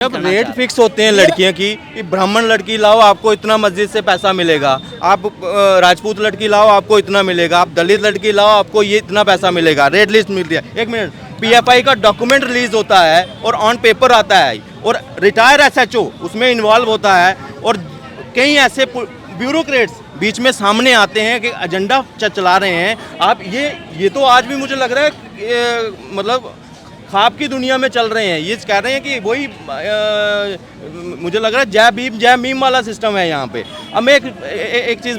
जब rate fix होते हैं लड़कियों की कि ब्राह्मण लड़की लाओ आपको इतना मस्जिद से पैसा मिलेगा, आप राजपूत लड़की लाओ आपको इतना मिलेगा, आप दलित लड़की लाओ आपको ये इतना पैसा मिलेगा, रेट लिस्ट मिलती है। एक मिनट, पीएफआई का डॉक्यूमेंट रिलीज होता है और ऑन पेपर आता है और रिटायर एसएचओ उसमें इन्वॉल्व होता है और कई ऐसे ब्यूरोक्रेट्स बीच में सामने आते हैं कि एजेंडा चला रहे हैं। आप ये तो आज भी मुझे लग रहा है मतलब ख्वाब की दुनिया में चल रहे हैं। ये कह रहे हैं कि वही मुझे लग रहा है जय मीम वाला सिस्टम है यहाँ पे। अब मैं एक चीज़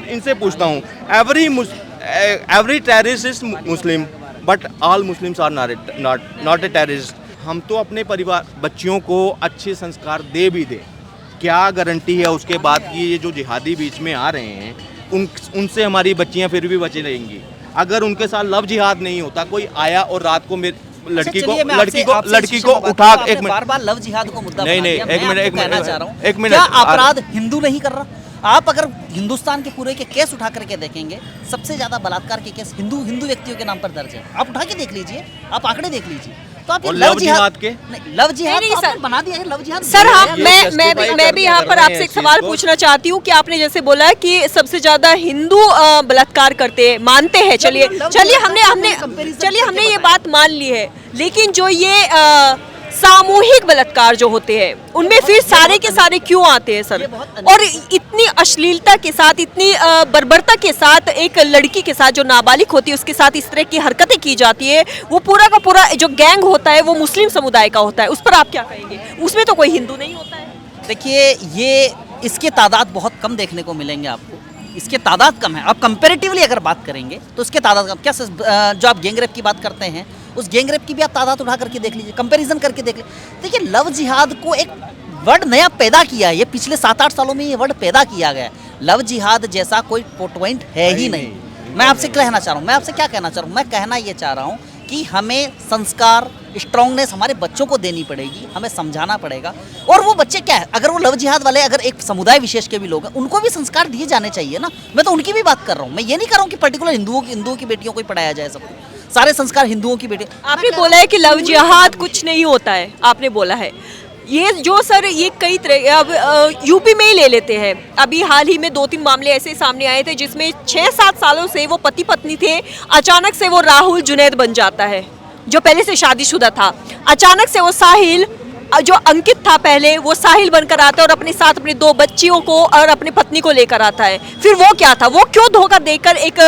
इनसे पूछता हूँ, every terrorist is Muslim but all Muslims are not a terrorist. हम तो अपने परिवार बच्चियों को अच्छे संस्कार दे भी दें, क्या गारंटी है उसके बाद कि ये जो जिहादी बीच में आ रहे हैं उनसे हमारी बच्चियाँ फिर भी बची रहेंगी। अगर उनके साथ लव जिहाद नहीं होता, कोई आया और रात को लड़की को उठा एक बार लव जिहाद को मुद्दा नहीं एक मिनट क्या अपराध हिंदू नहीं कर रहा? आप अगर हिंदुस्तान के पूरे के केस उठा करके देखेंगे, सबसे ज्यादा बलात्कार के केस हिंदू व्यक्तियों के नाम पर दर्ज है। आप उठा के देख लीजिए, आप आंकड़े देख लीजिए। तो आप लव जिहाद के लव जिहाद नहीं सर बना दिया है। लव जिहाद सर मैं भी यहाँ पर आपसे एक सवाल पूछना चाहती हूँ कि आपने जैसे बोला कि सबसे ज्यादा हिंदू बलात्कार करते मानते हैं। चलिए हमने ये बात मान ली है, लेकिन जो ये सामूहिक बलात्कार जो होते हैं उनमें फिर सारे के सारे क्यों आते हैं सर? और इतनी अश्लीलता के साथ, इतनी बर्बरता के साथ एक लड़की के साथ जो नाबालिग होती है उसके साथ इस तरह की हरकतें की जाती है। वो पूरा का पूरा जो गैंग होता है वो मुस्लिम समुदाय का होता है। उस पर आप क्या कहेंगे? उसमें तो कोई हिंदू नहीं होता है। देखिए, ये इसके तादाद बहुत कम देखने को मिलेंगे आपको। इसके तादाद कम है। आप कंपेरेटिवली अगर बात करेंगे तो इसके तादाद कम। क्या जो आप गैंगरेप की बात करते हैं, उस गैंगरेप की भी आप तादाद उठा करके देख लीजिए, कंपैरिजन करके देख लीजिए। देखिए, लव जिहाद को एक वर्ड नया पैदा किया है। ये पिछले 7-8 सालों में ये वर्ड पैदा किया गया है। लव जिहाद जैसा कोई पॉइंट है ही नहीं। मैं आपसे कहना चाह रहा हूँ, मैं आपसे क्या कहना चाह रहा हूँ, मैं कहना ये चाह रहा हूँ कि हमें संस्कार, स्ट्रांगनेस हमारे बच्चों को देनी पड़ेगी, हमें समझाना पड़ेगा। और वो बच्चे क्या है, अगर वो लव जिहाद वाले अगर एक समुदाय विशेष के भी लोग हैं, उनको भी संस्कार दिए जाने चाहिए ना। मैं तो उनकी भी बात कर रहा हूँ। मैं ये नहीं कर रहा हूँ कि पर्टिकुलर हिंदुओं की बेटियों को ही पढ़ाया जाए सबको। सारे संस्कार हिंदुओं की बेटी। आपने बोला है कि लव जिहाद कुछ नहीं होता है, आपने बोला है ये जो सर ये कई तरह, अब यूपी में ही ले लेते हैं। अभी हाल ही में 2-3 मामले ऐसे सामने आए थे जिसमें 6-7 सालों से वो पति पत्नी थे, अचानक से वो राहुल जुनैद बन जाता है जो पहले से शादीशुदा था। अचानक से वो साहिल जो अंकित था पहले, वो साहिल बनकर आता है और अपने साथ अपने 2 बच्चियों को और अपनी पत्नी को लेकर आता है। फिर वो क्या था, वो क्यों धोखा देकर एक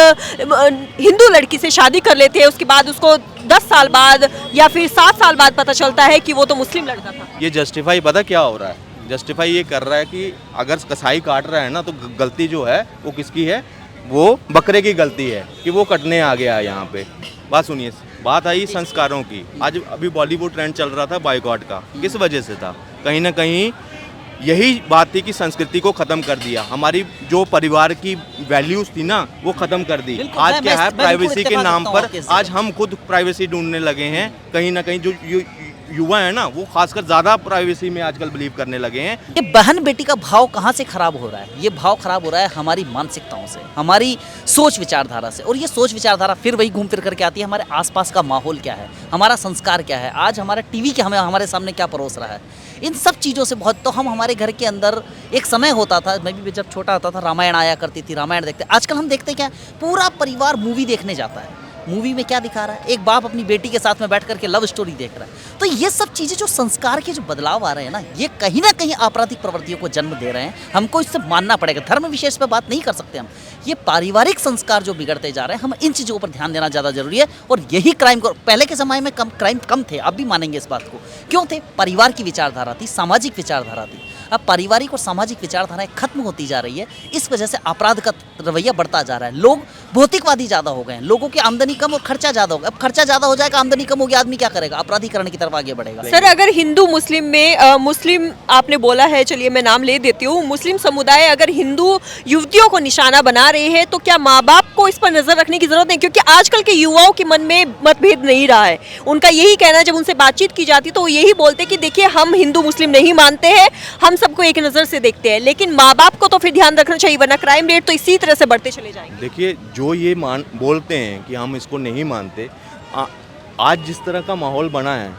हिंदू लड़की से शादी कर लेते हैं? उसके बाद उसको 10 साल बाद या फिर 7 साल बाद पता चलता है कि वो तो मुस्लिम लड़का था। ये जस्टिफाई पता क्या हो रहा है? जस्टिफाई ये कर रहा है कि अगर कसाई काट रहा है ना तो गलती जो है वो किसकी है? वो बकरे की गलती है कि वो कटने आ गया यहाँ पे। बात सुनिए, बात आई संस्कारों की। आज अभी बॉलीवुड ट्रेंड चल रहा था बॉयकॉट का, किस वजह से था? कहीं ना कहीं यही बात थी कि संस्कृति को ख़त्म कर दिया, हमारी जो परिवार की वैल्यूज़ थी ना वो ख़त्म कर दी। आज क्या है, प्राइवेसी के नाम पर आज हम खुद प्राइवेसी ढूंढने लगे हैं। कहीं ना कहीं जो युवा है ना वो खासकर ज़्यादा प्राइवेसी में आजकल बिलीव करने लगे हैं। ये बहन बेटी का भाव कहाँ से खराब हो रहा है? ये भाव खराब हो रहा है हमारी मानसिकताओं से, हमारी सोच विचारधारा से। और ये सोच विचारधारा फिर वही घूम फिर करके आती है, हमारे आसपास का माहौल क्या है, हमारा संस्कार क्या है, आज हमारा टीवी क्या हमारे सामने क्या परोस रहा है। इन सब चीज़ों से बहुत, तो हम हमारे घर के अंदर एक समय होता था, मैं भी जब छोटा होता था रामायण आया करती थी, रामायण देखते। आजकल हम देखते क्या, पूरा परिवार मूवी देखने जाता है। मूवी में क्या दिखा रहा है? एक बाप अपनी बेटी के साथ में बैठ करके लव स्टोरी देख रहा है। तो ये सब चीज़ें जो संस्कार के जो बदलाव आ रहे हैं ना कहीं आपराधिक प्रवृत्तियों को जन्म दे रहे हैं। हमको इससे मानना पड़ेगा। धर्म विशेष पे बात नहीं कर सकते हम। ये पारिवारिक संस्कार जो बिगड़ते जा रहे हैं, हम इन चीज़ों पर ध्यान देना ज़्यादा जरूरी है। और यही क्राइम को, पहले के समय में क्राइम कम थे, अब भी मानेंगे इस बात को। क्यों थे? परिवार की विचारधारा थी, सामाजिक विचारधारा थी। अब पारिवारिक और सामाजिक विचारधाराएं खत्म होती जा रही है। इस वजह से अपराध का रवैया बढ़ता जा रहा है। लोग भौतिकवादी ज़्यादा हो गए हैं, लोगों की आमदनी कम और खर्चा ज़्यादा हो गया। अब खर्चा ज़्यादा हो जाएगा, आमदनी कम होगी, आदमी क्या करेगा? अपराधीकरण की तरफ आगे बढ़ेगा। सर, अगर हिंदू मुस्लिम में मुस्लिम आपने बोला है, चलिए मैं नाम ले देती हूँ, मुस्लिम समुदाय अगर हिंदू युवतियों को निशाना बना रहे हैं तो क्या माँ बाप को इस पर नजर रखने की जरूरत नहीं? क्योंकि आजकल के युवाओं के मन में मतभेद नहीं रहा है। उनका यही कहना है, जब उनसे बातचीत की जाती है तो वो यही बोलते कि देखिए हम हिंदू मुस्लिम नहीं मानते हैं, हम सबको एक नज़र से देखते हैं। लेकिन माँ बाप को तो फिर ध्यान रखना चाहिए, वरना क्राइम रेट तो इसी तरह से बढ़ते चले जाएंगे। देखिए, जो ये बोलते हैं कि हम इसको नहीं मानते, आज जिस तरह का माहौल बना है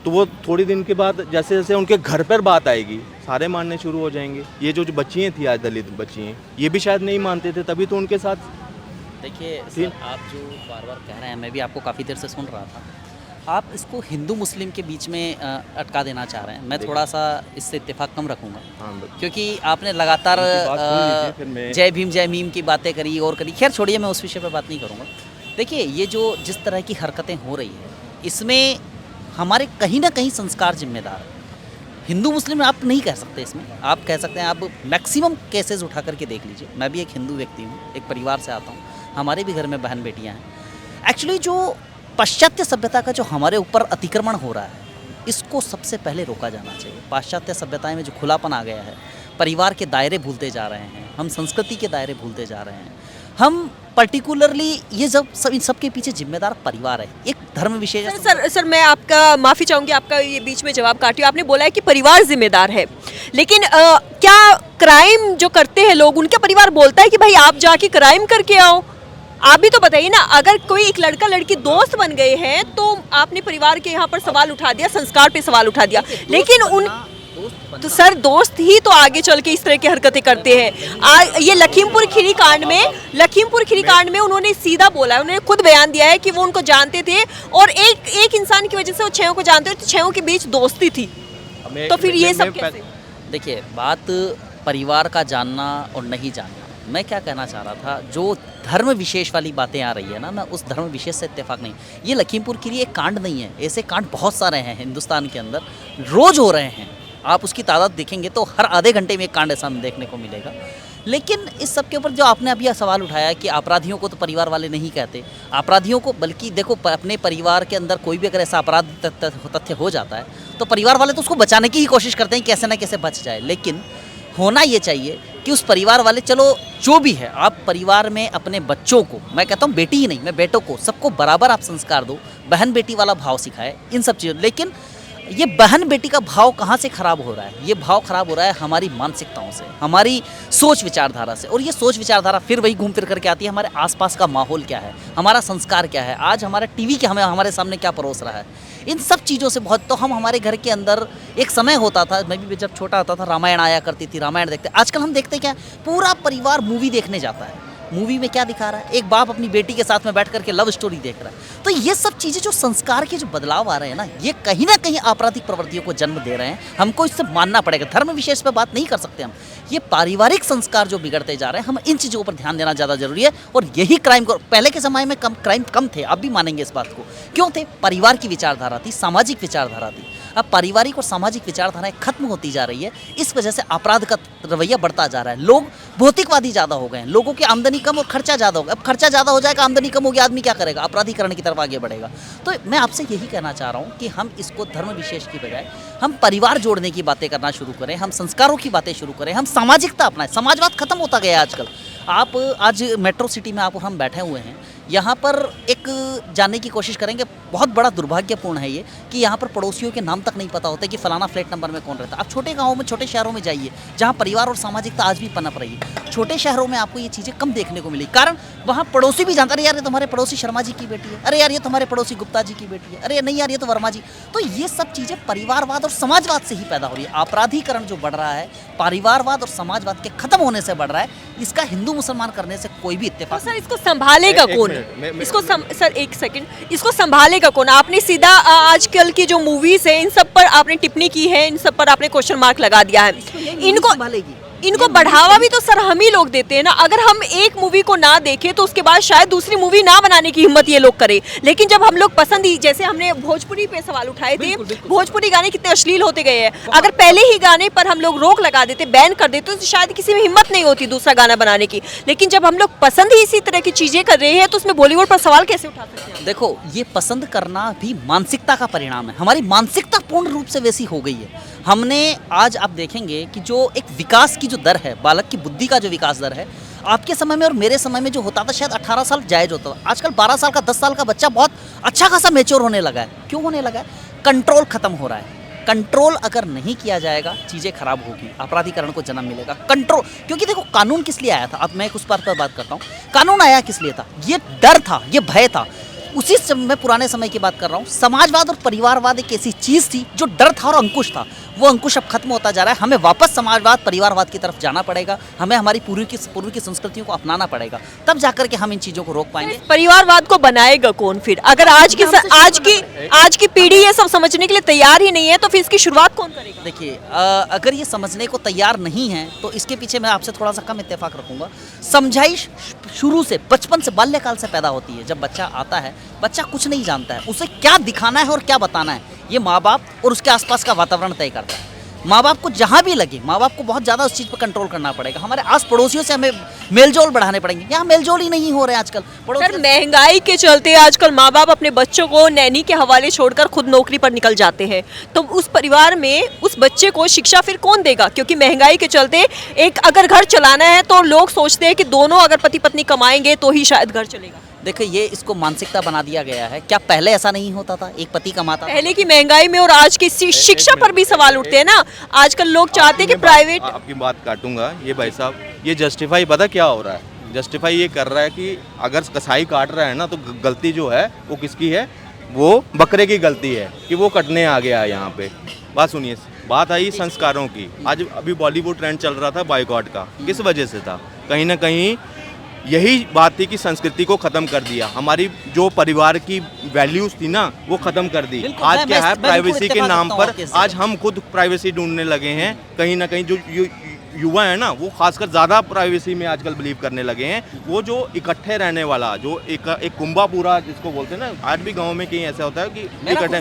तो वो थोड़ी दिन के बाद जैसे जैसे उनके घर पर बात आएगी सारे मानने शुरू हो जाएंगे। ये जो बच्चियाँ थी आज दलित बच्चियाँ, ये भी शायद नहीं मानते थे, तभी तो उनके साथ। देखिए सर, आप जो बार बार कह रहे हैं, मैं भी आपको काफ़ी देर से सुन रहा था, आप इसको हिंदू मुस्लिम के बीच में अटका देना चाह रहे हैं। मैं थोड़ा सा इससे इत्तेफाक कम रखूँगा, हाँ, क्योंकि आपने लगातार उनकी बात सुन लीजिए, फिर मैं- जय भीम जय मीम की बातें करी और करी। खैर छोड़िए, मैं उस विषय पर बात नहीं करूँगा। देखिए, ये जो जिस तरह की हरकतें हो रही है, इसमें हमारे कहीं ना कहीं संस्कार जिम्मेदार है। हिंदू मुस्लिम आप नहीं कह सकते इसमें, आप कह सकते हैं, आप मैक्सिमम केसेस उठा करके देख लीजिए। मैं भी एक हिंदू व्यक्ति हूँ, एक परिवार से आता हूँ, हमारे भी घर में बहन बेटियाँ हैं। एक्चुअली जो पाश्चात्य सभ्यता का जो हमारे ऊपर अतिक्रमण हो रहा है, इसको सबसे पहले रोका जाना चाहिए। पाश्चात्य सभ्यता में जो खुलापन आ गया है, परिवार के दायरे भूलते जा रहे हैं, हम संस्कृति के दायरे भूलते जा रहे हैं। हम पर्टिकुलरली ये इन सब के पीछे जिम्मेदार परिवार है, एक धर्म विशेष। सर मैं आपका माफ़ी चाहूँगी, आपका ये बीच में जवाब काटी। आपने बोला है कि परिवार जिम्मेदार है, लेकिन क्या क्राइम जो करते हैं लोग, उनका परिवार बोलता है कि भाई आप जाके क्राइम करके आओ? आप भी तो बताइए ना, अगर कोई एक लड़का लड़की दोस्त बन गए हैं तो आपने परिवार के यहाँ पर सवाल उठा दिया, संस्कार पे सवाल उठा दिया, लेकिन उन तो सर दोस्त ही तो आगे चल के इस तरह की हरकतें करते हैं। ये लखीमपुर खीरी कांड में उन्होंने सीधा बोला है, उन्होंने खुद बयान दिया है कि वो उनको जानते थे और एक इंसान की वजह से वो छहों को जानते थे, तो छहों के बीच दोस्ती थी। तो फिर ये सब कैसे? देखिए, बात परिवार का जानना और नहीं जानना, मैं क्या कहना चाह रहा था, जो धर्म विशेष वाली बातें आ रही है ना, मैं उस धर्म विशेष से इत्तेफाक नहीं। ये लखीमपुर खीरी एक कांड नहीं है, ऐसे कांड बहुत सारे हैं हिंदुस्तान के अंदर, रोज हो रहे हैं। आप उसकी तादाद देखेंगे तो हर आधे घंटे में एक कांड ऐसा देखने को मिलेगा। लेकिन इस सब के ऊपर जो आपने अभी सवाल उठाया कि अपराधियों को तो परिवार वाले नहीं कहते, अपराधियों को, बल्कि देखो, अपने परिवार के अंदर कोई भी अगर ऐसा अपराध तथ्य हो जाता है तो परिवार वाले तो उसको बचाने की ही कोशिश करते हैं, कैसे ना कैसे बच जाए। लेकिन होना ये चाहिए कि उस परिवार वाले, चलो जो भी है, आप परिवार में अपने बच्चों को, मैं कहता हूँ बेटी ही नहीं, मैं बेटों को, सबको बराबर आप संस्कार दो, बहन बेटी वाला भाव सिखाए, इन सब चीज़ों। लेकिन ये बहन बेटी का भाव कहाँ से खराब हो रहा है? ये भाव खराब हो रहा है हमारी मानसिकताओं से, हमारी सोच विचारधारा से। और ये सोच विचारधारा फिर वही घूम फिर करके आती है, हमारे आसपास का माहौल क्या है, हमारा संस्कार क्या है, आज हमारा टीवी क्या हमारे सामने क्या परोस रहा है, इन सब चीज़ों से बहुत। तो हम हमारे घर के अंदर एक समय होता था, मैं भी जब छोटा होता था, रामायण आया करती थी, रामायण देखते। आजकल हम देखते क्या, पूरा परिवार मूवी देखने जाता है। मूवी में क्या दिखा रहा है? एक बाप अपनी बेटी के साथ में बैठ करके लव स्टोरी देख रहा है। तो ये सब चीज़ें, जो संस्कार के जो बदलाव आ रहे हैं ना, ये कहीं ना कहीं आपराधिक प्रवृत्तियों को जन्म दे रहे हैं। हमको इससे मानना पड़ेगा, धर्म विशेष पे बात नहीं कर सकते हम। ये पारिवारिक संस्कार जो बिगड़ते जा रहे हैं, हम इन चीज़ों पर ध्यान देना ज़्यादा जरूरी है। और यही क्राइम को, पहले के समय में क्राइम कम थे, अब भी मानेंगे इस बात को। क्यों थे? परिवार की विचारधारा थी, सामाजिक विचारधारा थी। अब पारिवारिक और सामाजिक विचारधाराएं खत्म होती जा रही है, इस वजह से अपराध का रवैया बढ़ता जा रहा है। लोग भौतिकवादी ज़्यादा हो गए हैं, लोगों की आमदनी कम और खर्चा ज़्यादा हो गया। अब खर्चा ज़्यादा हो जाएगा, आमदनी कम होगी, आदमी क्या करेगा? अपराधीकरण की तरफ आगे बढ़ेगा। तो मैं आपसे यही कहना चाह रहा हूँ कि हम इसको धर्म विशेष की बजाय हम परिवार जोड़ने की बातें करना शुरू करें, हम संस्कारों की बातें शुरू करें, हम सामाजिकता अपनाएं। समाजवाद खत्म होता गया है आजकल। आप आज मेट्रो सिटी में हम बैठे हुए हैं, यहाँ पर एक जानने की कोशिश करेंगे, बहुत बड़ा दुर्भाग्यपूर्ण है ये कि यहाँ पर पड़ोसियों के नाम तक नहीं पता होता कि फलाना फ्लैट नंबर में कौन रहता है। आप छोटे गाँवों में, छोटे शहरों में जाइए, जहाँ परिवार और सामाजिकता आज भी पनप रही है। छोटे शहरों में आपको ये चीज़ें कम देखने को मिली, कारण वहाँ पड़ोसी भी जानता, अरे यार ये तुम्हारे पड़ोसी शर्मा जी की बेटी है, अरे यार ये तुम्हारे पड़ोसी गुप्ता जी की बेटी है, अरे नहीं यार ये तो वर्मा जी। तो ये सब चीज़ें परिवारवाद और समाजवाद से ही पैदा हो रही है। आपराधीकरण जो बढ़ रहा है, परिवारवाद और समाजवाद के खत्म होने से बढ़ रहा है। इसका हिंदू मुसलमान करने से कोई भी इत्तेफाक। सर इसको संभालेगा कौन? इसको सर एक सेकंड, इसको संभालेगा कौन? आपने सीधा आजकल की जो मूवीज है, इन सब पर आपने टिप्पणी की है, इन सब पर आपने क्वेश्चन मार्क लगा दिया है। इनको बढ़ावा भी तो सर हम ही लोग देते हैं ना। अगर हम एक मूवी को ना देखें तो उसके बाद शायद दूसरी मूवी ना बनाने की हिम्मत ये लोग करें। लेकिन जब हम लोग पसंद ही, जैसे हमने भोजपुरी पे सवाल उठाए थे, भोजपुरी गाने कितने अश्लील होते गए हैं। अगर पहले ही गाने पर हम लोग रोक लगा देते, बैन कर देते, तो शायद किसी में हिम्मत नहीं होती दूसरा गाना बनाने की। लेकिन जब हम लोग पसंद ही इसी तरह की चीजें कर रहे हैं, तो उसमें बॉलीवुड पर सवाल कैसे उठा सकते हैं? देखो, ये पसंद करना भी मानसिकता का परिणाम है। हमारी मानसिकता पूर्ण रूप से वैसी हो गई है। हमने आज आप देखेंगे कि जो एक विकास की जो दर है, बालक की बुद्धि का जो विकास दर है, आपके समय में और मेरे समय में जो होता था, शायद 18 साल जायज होता था। आजकल 12 साल का, 10 साल का बच्चा बहुत अच्छा खासा मैच्योर होने लगा है। क्यों होने लगा है? कंट्रोल खत्म हो रहा है। कंट्रोल अगर नहीं किया जाएगा, चीज़ें खराब होगी, अपराधीकरण को जन्म मिलेगा। कंट्रोल, क्योंकि देखो कानून किस लिए आया था, अब मैं उस पर बात करता हूँ। कानून आया किस लिए था? ये डर था, ये भय था। उसी मैं पुराने समय की बात कर रहा हूँ। समाजवाद और परिवारवाद एक ऐसी चीज़ थी जो डर था और अंकुश था, वो अंकुश अब खत्म होता जा रहा है। हमें वापस समाजवाद परिवारवाद की तरफ जाना पड़ेगा, हमें हमारी पूर्व की संस्कृतियों को अपनाना पड़ेगा, तब जाकर के हम इन चीज़ों को रोक पाएंगे। परिवारवाद को बनाएगा कौन फिर? अगर आज की पीढ़ी ये सब समझने के लिए तैयार ही नहीं है तो फिर इसकी शुरुआत कौन करेगा? देखिए, अगर ये समझने को तैयार नहीं है तो इसके पीछे मैं आपसे थोड़ा सा कम इत्तेफाक रखूंगा। समझाइश शुरू से, बचपन से, बाल्यकाल से पैदा होती है। जब बच्चा आता है, बच्चा कुछ नहीं जानता है, उसे क्या दिखाना है और क्या बताना है ये माँ बाप और उसके आसपास का वातावरण तय करता है। माँ बाप को जहाँ भी लगे, माँ बाप को बहुत ज़्यादा उस चीज़ पर कंट्रोल करना पड़ेगा। हमारे आस पड़ोसियों से हमें मेलजोल बढ़ाने पड़ेंगे। यहाँ मेलजोल ही नहीं हो रहे आजकल। सर, महंगाई के चलते आजकल माँ बाप अपने बच्चों को नैनी के हवाले छोड़कर खुद नौकरी पर निकल जाते हैं, तो उस परिवार में उस बच्चे को शिक्षा फिर कौन देगा? क्योंकि महंगाई के चलते एक अगर घर चलाना है तो लोग सोचते हैं कि दोनों अगर पति पत्नी कमाएंगे तो ही शायद घर चलेगा। देखिए, ये इसको मानसिकता बना दिया गया है। क्या पहले ऐसा नहीं होता था? एक पति कमाता था। पहले की महंगाई में और आज की शिक्षा पर भी सवाल उठते हैं ना। आजकल लोग चाहते हैं कि प्राइवेट। आपकी बात काटूंगा ये भाई साहब, ये जस्टिफाई पता क्या हो रहा है? जस्टिफाई ये कर रहा है कि अगर कसाई काट रहा है ना तो गलती जो है वो किसकी है? वो बकरे की गलती है कि वो कटने आ गया है यहाँ पे। बात सुनिए, बात आई संस्कारों की। आज अभी बॉलीवुड ट्रेंड चल रहा था बॉयकॉट का, किस वजह से था? कहीं ना कहीं यही बात थी कि संस्कृति को खत्म कर दिया, हमारी जो परिवार की वैल्यूज थी ना वो खत्म कर दी। आज क्या है, प्राइवेसी के नाम पर आज हम खुद प्राइवेसी ढूंढने लगे हैं। कहीं ना कहीं जो युवा है ना वो खासकर ज़्यादा प्राइवेसी में आजकल बिलीव करने लगे हैं। वो जो इकट्ठे रहने वाला, जो एक कुंबा पूरा जिसको बोलते हैं ना, आज भी गाँव में कहीं ऐसा होता है कि इकट्ठे,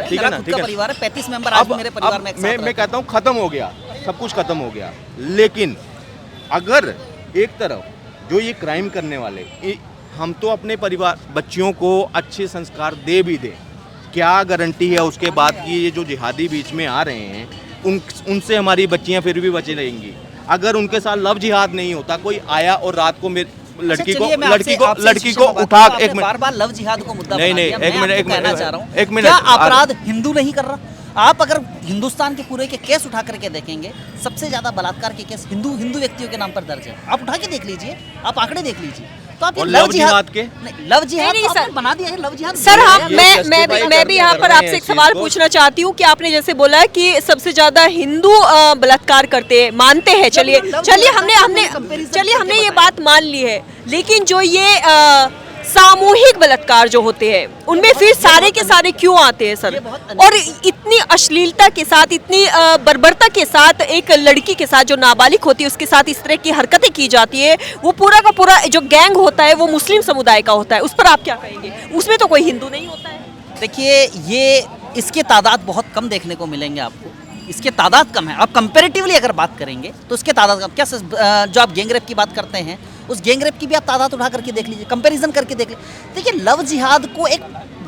ठीक है ना, ठीक है, 35 मेंबर अब मेरे परिवार में मैं कहता हूँ खत्म हो गया, सब कुछ खत्म हो गया। लेकिन अगर एक तरफ जो ये क्राइम करने वाले, हम तो अपने परिवार बच्चियों को अच्छे संस्कार दे भी दें, क्या गारंटी है उसके बाद कि ये जो जिहादी बीच में आ रहे हैं उनसे हमारी बच्चियां फिर भी बची रहेंगी? अगर उनके साथ लव जिहाद नहीं होता, कोई आया और रात को लड़की को उठा, एक मिनट, बार-बार लव जिहाद को मुद्दा नहीं, एक मिनट, क्या अपराध हिंदू नहीं कर रहा? आप अगर हिंदुस्तान के पूरे के केस उठा करके देखेंगे, सबसे ज्यादा बलात्कार के केस हिंदू व्यक्तियों के नाम पर दर्ज है। आप उठा के देख लीजिए, आप आंकड़े देख लीजिए, तो आप लव जिहाद के लव जिहाद नहीं, सर बना दिया है। लव जिहाद सर, हाँ, मैं भी यहाँ पर आपसे एक सवाल पूछना चाहती हूँ कि आपने जैसे बोला कि सबसे ज्यादा हिंदू बलात्कार करते हैं, मानते हैं। चलिए हमने ये बात मान ली है, लेकिन जो ये सामूहिक बलात्कार जो होते हैं उनमें फिर सारे के सारे क्यों आते हैं सर? और इतनी अश्लीलता के साथ, इतनी बर्बरता के साथ एक लड़की के साथ जो नाबालिग होती है उसके साथ इस तरह की हरकतें की जाती है, वो पूरा का पूरा जो गैंग होता है वो मुस्लिम समुदाय का होता है, उस पर आप क्या कहेंगे? उसमें तो कोई हिंदू नहीं होता है। देखिए, ये इसके तादाद बहुत कम देखने को मिलेंगे आपको। इसके तादाद कम है। आप कंपेरेटिवली अगर बात करेंगे तो इसके तादाद कम। क्या जो आप गैंग रेप की बात करते हैं, उस गैंग रेप की भी आप तादाद उठा करके देख लीजिए, कंपैरिजन करके देख लीजिए। देखिए, लव जिहाद को एक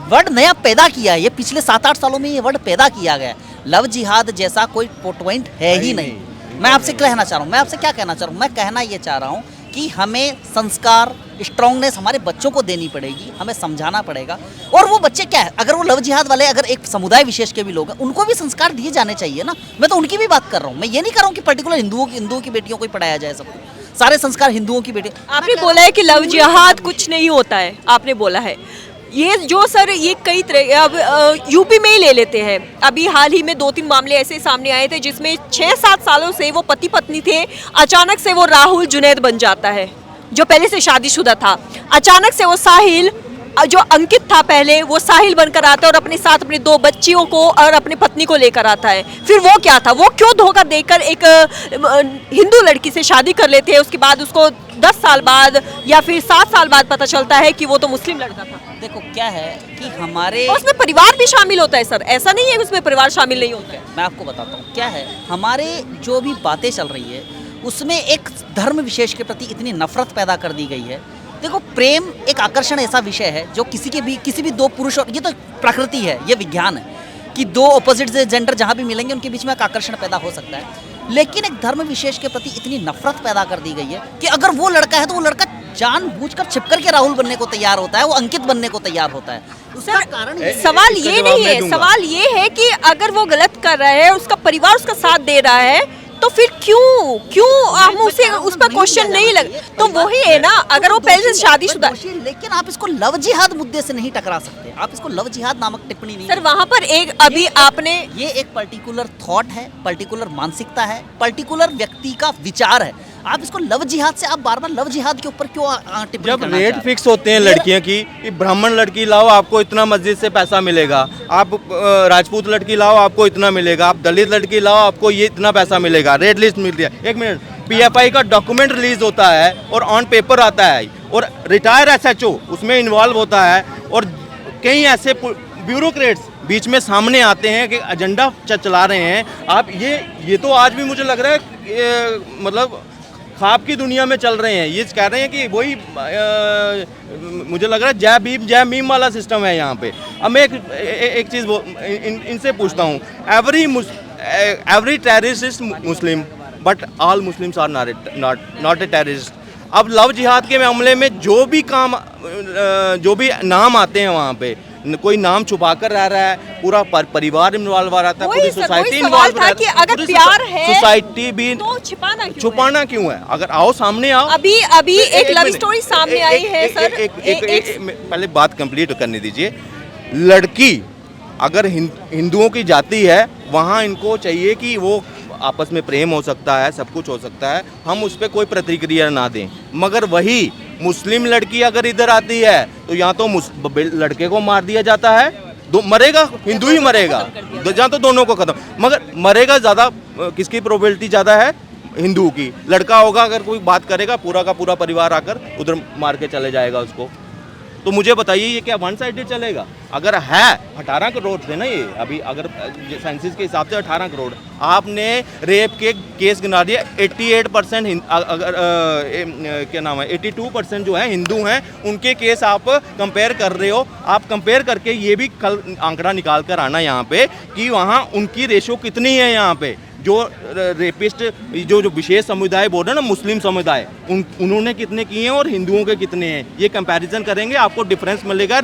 वर्ड नया पैदा किया है, ये पिछले 7-8 सालों में ये वर्ड पैदा किया गया है। लव जिहाद जैसा कोई पॉइंट है ही नहीं। मैं आपसे कहना चाह रहा हूँ, मैं आपसे क्या कहना चाह रहा हूँ, मैं कहना ये चाह रहा हूँ कि हमें संस्कार, स्ट्रांगनेस हमारे बच्चों को देनी पड़ेगी, हमें समझाना पड़ेगा। और वो बच्चे क्या है, अगर वो लव जिहाद वाले, अगर एक समुदाय विशेष के भी लोग हैं, उनको भी संस्कार दिए जाने चाहिए ना। मैं तो उनकी भी बात कर रहा हूँ, मैं ये नहीं कर रहा हूँ कि पर्टिकुलर हिंदुओं की बेटियों को ही पढ़ाया जाए सबको, सारे संस्कार हिंदुओं की बेटी। आपने बोला है कि लव जिहाद कुछ नहीं होता है, आपने बोला है ये जो सर, ये कई तरह, अब यूपी में ही ले लेते हैं। अभी हाल ही में 2-3 मामले ऐसे सामने आए थे जिसमें 6-7 सालों से वो पति पत्नी थे, अचानक से वो राहुल जुनैद बन जाता है जो पहले से शादीशुदा था। अचानक से वो साहिल, जो अंकित था पहले, वो साहिल बनकर आता है और अपने साथ अपनी 2 बच्चियों को और अपनी पत्नी को लेकर आता है। फिर वो क्या था, वो क्यों धोखा देकर एक हिंदू लड़की से शादी कर लेते हैं, उसके बाद उसको 10 साल बाद या फिर 7 साल बाद पता चलता है कि वो तो मुस्लिम लड़का था। देखो, क्या है कि हमारे उसमें परिवार भी शामिल होता है सर, ऐसा नहीं है कि उसमें परिवार शामिल नहीं होता है। मैं आपको बताता हूँ क्या है, हमारे जो भी बातें चल रही है उसमें एक धर्म विशेष के प्रति इतनी नफरत पैदा कर दी गई है। देखो, प्रेम एक आकर्षण ऐसा विषय है जो किसी भी 2 पुरुष, और ये तो प्रकृति है, ये विज्ञान है कि 2 ऑपोजिट जेंडर जहाँ भी मिलेंगे उनके बीच में एक आकर्षण पैदा हो सकता है। लेकिन एक धर्म विशेष के प्रति इतनी नफरत पैदा कर दी गई है कि अगर वो लड़का है तो वो लड़का जानबूझकर छिपकर के राहुल बनने को तैयार होता है, वो अंकित बनने को तैयार होता है। उसका कारण सवाल ये नहीं है, सवाल ये है कि अगर वो गलत कर रहा है, उसका परिवार उसका साथ दे रहा है, तो फिर क्यों हम उसे उस पर क्वेश्चन नहीं लगे? तो वही है ना, अगर वो पहले से शादीशुदा, लेकिन आप इसको लव जिहाद मुद्दे से नहीं टकरा सकते। आप इसको लव जिहाद नामक टिप्पणी नहीं सर वहाँ पर एक अभी आपने ये एक पर्टिकुलर थॉट है, पर्टिकुलर मानसिकता है, पर्टिकुलर व्यक्ति का विचार है। आप इसको लव जिहाद से आप बार बार लव जिहाद के ऊपर क्यों टिप्पणी जब करना रेट चाह रहे फिक्स होते हैं लड़कियों की कि ब्राह्मण लड़की लाओ आपको इतना मस्जिद से पैसा मिलेगा, आप राजपूत लड़की लाओ आपको इतना मिलेगा, आप दलित लड़की लाओ आपको ये इतना पैसा मिलेगा, रेट लिस्ट मिल रही है। एक मिनट, पीएफआई का डॉक्यूमेंट रिलीज होता है और ऑन पेपर आता है और रिटायर एसएचओ उसमें इन्वॉल्व होता है और कई ऐसे ब्यूरोक्रेट्स बीच में सामने आते हैं कि एजेंडा चला रहे हैं। आप ये तो आज भी मुझे लग रहा है मतलब ख्वाब की दुनिया में चल रहे हैं। ये कह रहे हैं कि वही मुझे लग रहा है जय मीम वाला सिस्टम है यहाँ पे। अब मैं एक चीज़ इनसे पूछता हूँ, every terrorist is Muslim but all Muslims are not a terrorist. अब लव जिहाद के मामले में जो भी नाम आते हैं वहाँ पे, कोई नाम छुपा कर रह रहा है, पूरा परिवार इन्वॉल्व आ रहा है, पूरी सोसाइटी इन्वॉल्व था कि अगर प्यार है सोसाइटी भी तो छुपाना क्यों है? अगर आओ सामने आओ। अभी एक लव स्टोरी सामने आई है सर। पहले बात कंप्लीट करने दीजिए। लड़की अगर हिंदुओं की जाति है, वहाँ इनको चाहिए कि वो आपस में प्रेम हो सकता है, सब कुछ हो सकता है, हम उस पर कोई प्रतिक्रिया ना दें। मगर वही मुस्लिम लड़की अगर इधर आती है तो यहाँ तो लड़के को मार दिया जाता है, मरेगा हिंदू ही मरेगा, जहाँ तो दोनों को खत्म, मगर मरेगा ज़्यादा किसकी प्रोबेबिलिटी ज़्यादा है? हिंदू की। लड़का होगा अगर कोई बात करेगा, पूरा का पूरा परिवार आकर उधर मार के चले जाएगा उसको। तो मुझे बताइए ये क्या वन साइडेड चलेगा? अगर है 18 करोड़ थे ना ये, अभी अगर सेंसिस के हिसाब से 18 करोड़, आपने रेप के केस गिना दिया 88%, अगर क्या नाम है 82% जो है हिंदू हैं, उनके केस आप कंपेयर कर रहे हो। आप कंपेयर करके ये भी कल आंकड़ा निकाल कर आना यहाँ पे कि वहाँ उनकी रेशो कितनी है। यहाँ पे जो रेपिस्ट जो विशेष समुदाय बोल रहे हैं ना, मुस्लिम समुदाय, उन्होंने कितने किए हैं और हिंदुओं के कितने हैं, ये कंपैरिजन करेंगे आपको डिफरेंस मिलेगा।